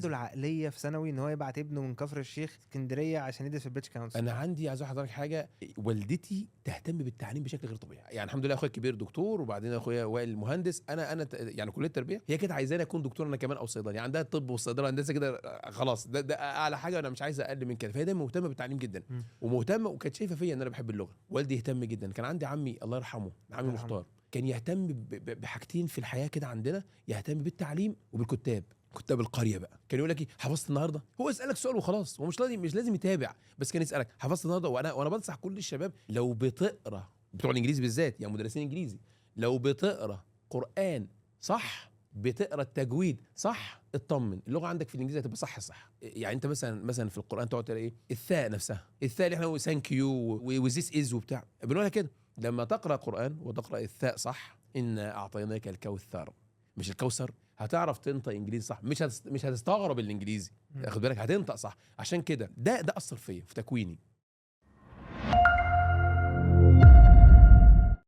عنده العقليه في ثانوي ان هو يبعت ابنه من كفر الشيخ اسكندريه عشان يدرس في البيتش كونسل. انا عندي عايز اقول لحضرتك حاجه، والدتي تهتم بالتعليم بشكل غير طبيعي. يعني الحمد لله اخويا الكبير دكتور، وبعدين اخويا وائل مهندس. انا يعني كليه التربيه، هي كانت عايزاني اكون دكتور انا كمان او صيدلي. يعني عندها الطب والصيدله هندسه كده خلاص، ده اعلى حاجه، وانا مش عايز اقل من كده. فهي دايما مهتمه بالتعليم جدا ومهتمه، وكانت شايفه فيا ان انا بحب اللغه. والدي يهتم ججدا. كان عندي عمي الله يرحمه، عمي مختار، كان يهتم بحاجتين في الحياه كده عندنا، يهتم بالتعليم وبالكتاب. كتاب القريه بقى كان يقول لك ايه، حفظت النهارده؟ هو يسالك سؤال وخلاص، هو مش لازم يتابع، بس كان يسالك حفظت النهارده. وانا بنصح كل الشباب لو بتقرا، بتوع الانجليزي بالذات، يعني مدرسين انجليزي، لو بتقرا قران صح، بتقرا التجويد صح، اطمن اللغه عندك في الانجليزي هتبقى صح. يعني انت مثلا في القران تقعد تلاقي ايه، الثاء نفسها، الثاء اللي احنا ثانك يو وذيس از وبتاع، بنقولها كده. لما تقرا قران وتقرا الثاء صح، انا اعطيناك الكوثر، مش الكوثر، هتعرف تنطق انجليزي صح، مش هتستغرب الانجليزي، خد بالك، هتنطق صح. عشان كده ده اثر فيا في تكويني.